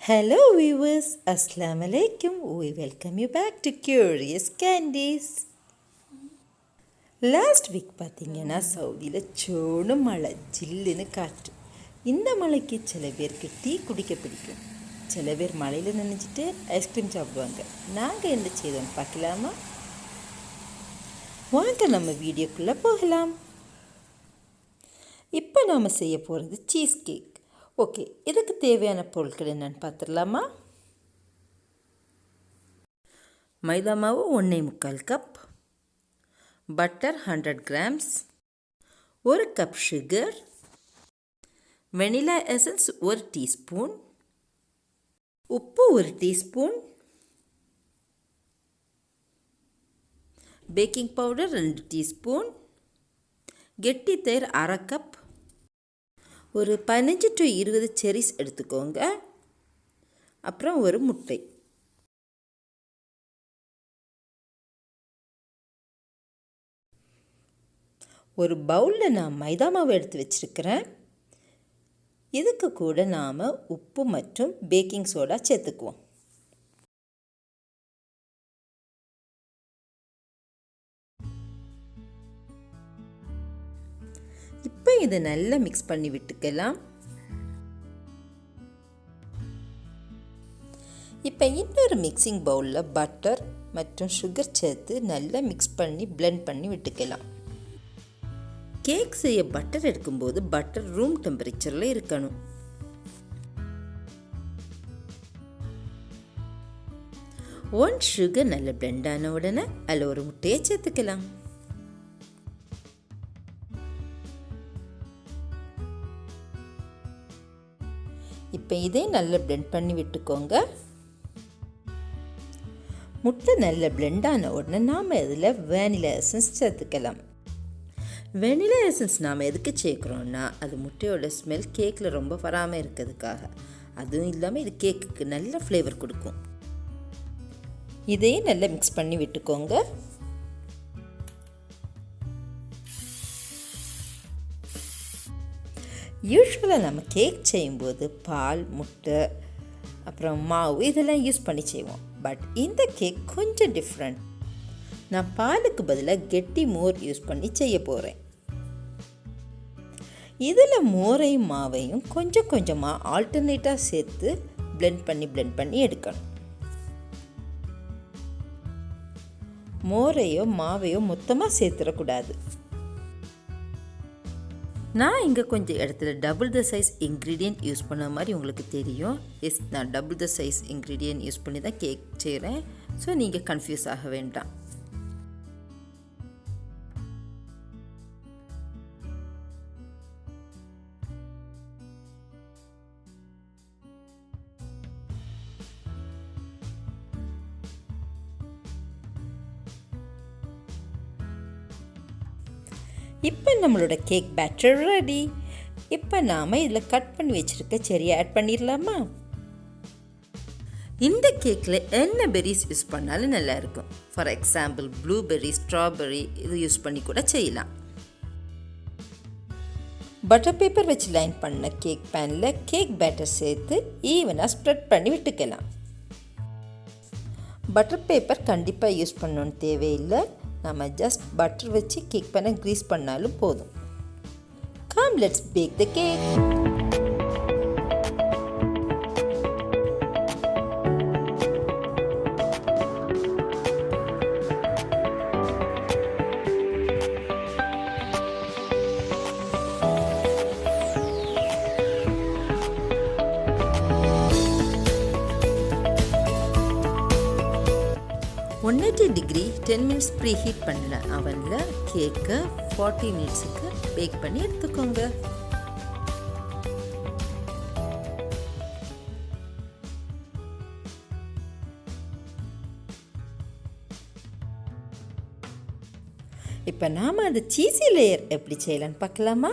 Hello viewers, Assalamu alaikum. We welcome you back to Curious Candies. Last week பார்த்தீங்கன்னா சவுதியில் சோடு மழை ஜில்லுன்னு காற்று. இந்த மழைக்கு சில பேருக்கு டீ குடிக்க பிடிக்கும், சில பேர் மழையில் நினைச்சிட்டு ஐஸ்கிரீம் சாப்பிடுவாங்க. நாங்கள் என்ன செய்தோம் பார்க்கலாமா? வாங்க நம்ம வீடியோக்குள்ளே போகலாம். இப்போ நாம் செய்ய போகிறது சீஸ் கேக். ஓகே, இதுக்கு தேவையான பொருட்கள் என்னென்னு பார்த்துடலாமா? மைதா மாவு 1.25 cup, butter 100 grams, 1 cup sugar, vanilla essence 1 teaspoon, உப்பு 1 டீஸ்பூன், பேக்கிங் பவுடர் 2 டீஸ்பூன், கெட்டி தயிர் 1/2 கப், ஒரு 15 to 20 செரிஸ் எடுத்துக்கோங்க, அப்புறம் ஒரு முட்டை. ஒரு பவுலில் நான் மைதா மாவு எடுத்து வச்சுருக்கிறேன். இதுக்கு கூட நாம் உப்பு மற்றும் பேக்கிங் சோடா சேர்த்துக்குவோம். இப்போ இதை நல்லா மிக்ஸ் பண்ணி விட்டுக்கலாம். இப்போ இன்னொரு மிக்சிங் பவுலில் பட்டர் மற்றும் சுகர் சேர்த்து நல்லா மிக்ஸ் பண்ணி பிளெண்ட் பண்ணி விட்டுக்கலாம். கேக் செய்ய பட்டர் எடுக்கும்போது பட்டர் ரூம் டெம்பரேச்சரில் இருக்கணும். சுகர் நல்லா பிளெண்ட் ஆன உடனே அதில் ஒரு முட்டையை சேர்த்துக்கலாம். இப்போ இதை நல்லா பிளெண்ட் பண்ணி விட்டுக்கோங்க. முட்டை நல்லா பிளெண்ட் ஆன உடனே நாம் இதில் வெனிலா எசன்ஸ் சேர்த்துக்கலாம். வெனிலா எசன்ஸ் நாம் எதுக்கு சேர்க்குறோன்னா அது முட்டையோட ஸ்மெல் கேக்கில் ரொம்ப வராமல் இருக்கிறதுக்காக. அதுவும் இல்லாமல் இது கேக்குக்கு நல்ல ஃப்ளேவர் கொடுக்கும். இதையும் நல்லா மிக்ஸ் பண்ணி விட்டுக்கோங்க. யூஸ்வலாக நம்ம கேக் செய்யும்போது பால், முட்டை, அப்புறம் மாவு இதெல்லாம் யூஸ் பண்ணி செய்வோம். பட் இந்த கேக் கொஞ்சம் டிஃப்ரெண்ட். நான் பாலுக்கு பதிலாக கெட்டி மோர் யூஸ் பண்ணி செய்ய போகிறேன். இதில் மோரையும் மாவையும் கொஞ்சம் கொஞ்சமாக ஆல்டர்னேட்டாக சேர்த்து பிளெண்ட் பண்ணி எடுக்கணும். மோரையோ மாவையோ மொத்தமாக சேர்த்துடக்கூடாது. நான் இங்கே கொஞ்சம் இடத்துல double the size ingredient use பண்ண மாதிரி உங்களுக்கு தெரியும். நான் double the size ingredient use பண்ணி தான் கேக் செய்கிறேன். ஸோ நீங்கள் கன்ஃபியூஸ் ஆக வேண்டாம். இப்போ நம்மளோட கேக் பேட்டர் ரெடி. இப்போ நாம் இதில் கட் பண்ணி வச்சுருக்க செரியை ஆட் பண்ணிடலாமா? இந்த கேக்கில் என்ன பெரிஸ் யூஸ் பண்ணாலும் நல்லாயிருக்கும். ஃபார் எக்ஸாம்பிள் ப்ளூபெர்ரி, ஸ்ட்ராபெர்ரி இது யூஸ் பண்ணி கூட செய்யலாம். பட்டர் பேப்பர் வச்சு லைன் பண்ண கேக் பேனில் கேக் பேட்டர் சேர்த்து ஈவனாக ஸ்ப்ரெட் பண்ணி விட்டுக்கலாம். பட்டர் பேப்பர் கண்டிப்பாக யூஸ் பண்ணணுன்னு தேவையில்லை. நம்ம ஜஸ்ட் பட்டர் வச்சு கேக் பண்ண க்ரீஸ் பண்ணாலும் போதும். Come, let's bake the cake. $180 10 minutes pre heat பண்ண அவனில் கேக்கை 40 மினிட்ஸுக்கு பேக் பண்ணி எடுத்துக்கோங்க. இப்போ நாம் அந்த சீஸி லேயர் எப்படி செய்யலான்னு பார்க்கலாமா?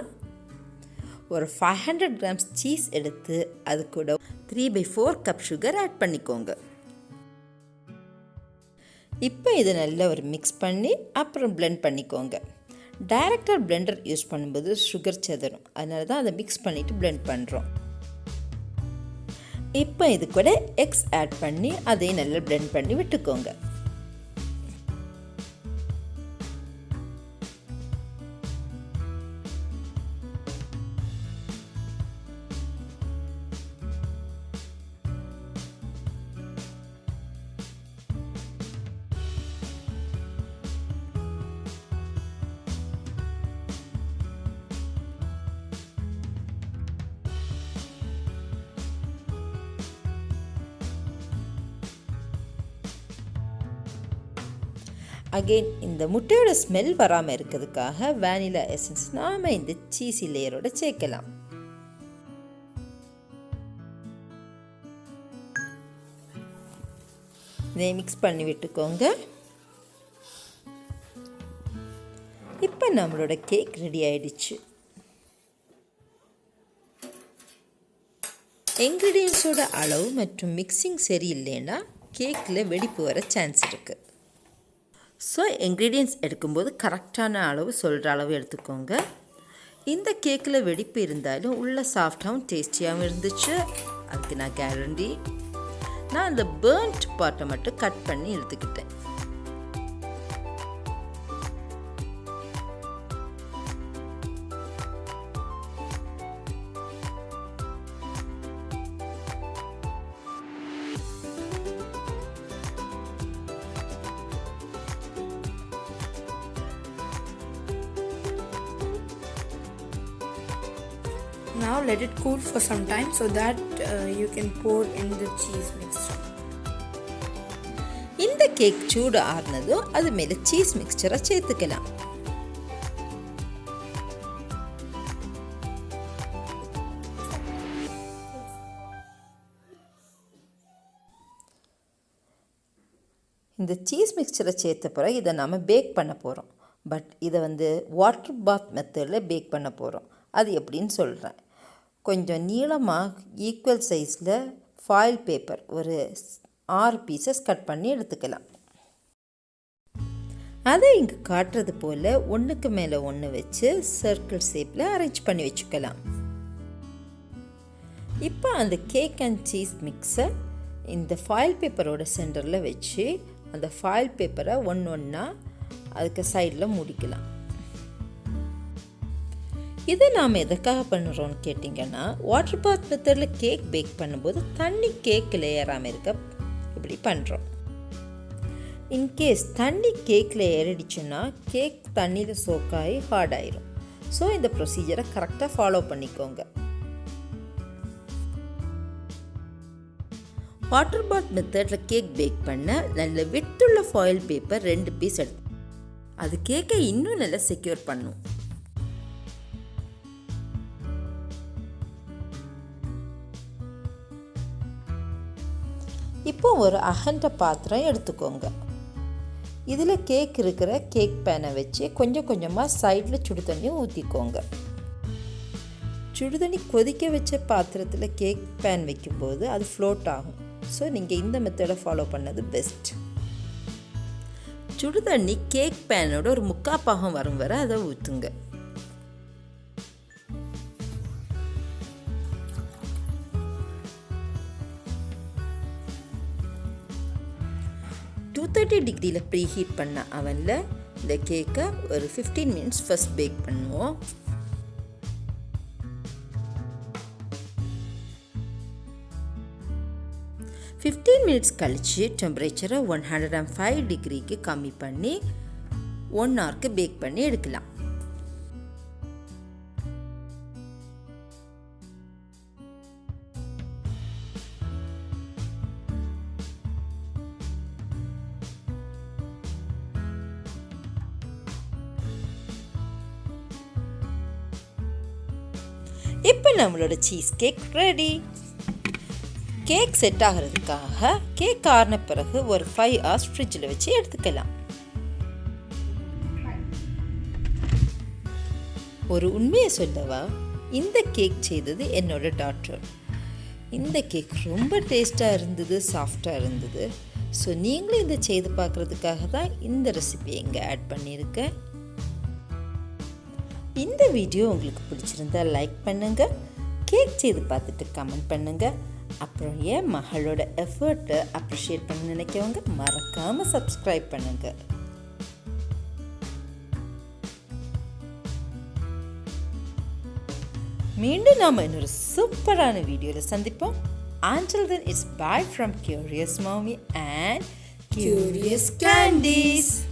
ஒரு 500 கிராம்ஸ் சீஸ் எடுத்து அது கூட 3/4 கப் சுகர் ஆட் பண்ணிக்கோங்க. இப்போ இதை நல்லா ஒரு மிக்ஸ் பண்ணி அப்புறம் பிளெண்ட் பண்ணிக்கோங்க. டைரெக்டாக பிளெண்டர் யூஸ் பண்ணும்போது சுகர் செதறும். அதனால தான் அதை மிக்ஸ் பண்ணிவிட்டு பிளெண்ட் பண்ணுறோம். இப்போ இது கூட எக்ஸ் ஆட் பண்ணி அதையும் நல்லா பிளெண்ட் பண்ணி விட்டுக்கோங்க. அகெயின் இந்த முட்டையோட ஸ்மெல் வராமல் இருக்கிறதுக்காக வேனிலா எசன்ஸ் நாம் இந்த சீஸி லேயரோட சேர்க்கலாம். இதை மிக்ஸ் பண்ணி விட்டுக்கோங்க. இப்போ நம்மளோட கேக் ரெடி ஆயிடுச்சு. இன்க்ரீடியன்ஸோட அளவு மற்றும் மிக்சிங் சரியில்லைன்னா கேக்கில் வெடிப்பு வர சான்ஸ் இருக்குது. ஸோ இன்க்ரீடியன்ட்ஸ் எடுக்கும்போது கரெக்டான அளவு சொல்கிற அளவு எடுத்துக்கோங்க. இந்த கேக்கில் வெடிப்பு இருந்தாலும் உள்ள சாஃப்டாகவும் டேஸ்டியாகவும் இருந்துச்சு. அதுக்கு நான் கேரண்டி. நான் இந்த பேர்ன்ட் பார்ட்டை மட்டும் கட் பண்ணி எடுத்துக்கிட்டேன். Now let it cool for some time so that you can pour in the cheese mixture. இந்த கேக் சூடு ஆறுனதும் அது மேலே சீஸ் மிக்சரை சேர்த்துக்கலாம். இந்த சீஸ் மிக்சரை சேர்த்த பிறகு இதை நாம் பேக் பண்ண போகிறோம். பட் இதை வாட்டர் பாத் மெத்தடில் பேக் பண்ண போகிறோம். அது எப்படின்னு சொல்கிறேன். கொஞ்சம் நீளமாக ஈக்குவல் சைஸில் ஃபாயில் பேப்பர் ஒரு 6 பீசஸ் கட் பண்ணி எடுத்துக்கலாம். அதை இங்கே காட்டுறது போல் ஒன்றுக்கு மேலே ஒன்று வச்சு சர்க்கிள் ஷேப்பில் அரேஞ்ச் பண்ணி வச்சுக்கலாம். இப்போ அந்த கேக் அண்ட் சீஸ் மிக்ஸை இந்த ஃபாயில் பேப்பரோட சென்டரில் வச்சு அந்த ஃபாயில் பேப்பரை ஒன்றா அதுக்கு சைடில் மூடிக்கலாம். இதை நாம் எதுக்காக பண்ணுறோன்னு கேட்டிங்கன்னா, வாட்டர் பாத் மெத்தடில் கேக் பேக் பண்ணும்போது தண்ணி கேக்கில் ஏறாமல் இருக்க இப்படி பண்ணுறோம். இன்கேஸ் தண்ணி கேக்கில் ஏறிடுச்சுன்னா கேக் தண்ணியில் சோக்காகி ஹார்ட் ஆயிரும். ஸோ இந்த ப்ரொசீஜரை கரெக்டாக ஃபாலோ பண்ணிக்கோங்க. வாட்டர் பாத் மெத்தடில் கேக் பேக் பண்ண நல்ல விட்டுள்ள ஃபாயில் பேப்பர் 2 பீஸ் எடுத்து அது கேக்கை இன்னும் நல்லா செக்யூர் பண்ணும். இப்போ ஒரு அகண்ட பாத்திரம் எடுத்துக்கோங்க. இதில் கேக் இருக்கிற கேக் பேனை வச்சு கொஞ்சம் கொஞ்சமாக சைடில் சுடு தண்ணி ஊற்றிக்கோங்க. சுடு தண்ணி கொதிக்க வச்ச பாத்திரத்தில் கேக் பேன் வைக்கும்போது அது ஃப்ளோட் ஆகும். ஸோ நீங்கள் இந்த மெத்தடை ஃபாலோ பண்ணது பெஸ்ட். சுடு தண்ணி கேக் பேனோட ஒரு 3/4 பாகம் வரும் வரை அதை ஊற்றுங்க. டிகிரியில் ப்ரீ ஹீட் பண்ண அவனில் இந்த கேக்கை ஒரு 15 மினிட்ஸ் ஃபர்ஸ்ட் பேக் பண்ணுவோம். மினிட்ஸ் கழித்து டெம்பரேச்சரை 105 டிகிரிக்கு கம்மி பண்ணி 1 ஹவருக்கு பேக் பண்ணி எடுக்கலாம். இப்போ நம்மளோட cheese cake ready. Cake set ஆகிறதுக்காக கேக் ஆறின பிறகு ஒரு 5 hours ஃப்ரிட்ஜில் வச்சு எடுத்துக்கலாம். ஒரு உண்மையை சொல்லவா, இந்த கேக் செய்தது என்னோட டாட்டர். இந்த கேக் ரொம்ப டேஸ்ட்டாக இருந்தது, சாஃப்டாக இருந்தது. ஸோ நீங்களும் இதை செய்து பார்க்குறதுக்காக தான் இந்த ரெசிபி இங்கே ஆட் பண்ணியிருக்கேன். இந்த வீடியோ உங்களுக்கு பிடிச்சிருந்தா லைக் பண்ணுங்கள், கேக் செய்து பார்த்துட்டு கமெண்ட் பண்ணுங்கள். அப்புறம் என் மகளோட எஃபர்ட்டை அப்ரிஷியேட் பண்ண நினைக்கவங்க மறக்காமல் சப்ஸ்கிரைப் பண்ணுங்க. மீண்டும் நாம் இன்னொரு சூப்பரான வீடியோவில் சந்திப்போம். Until then, it's bye from Curious Mommy and Curious Candies.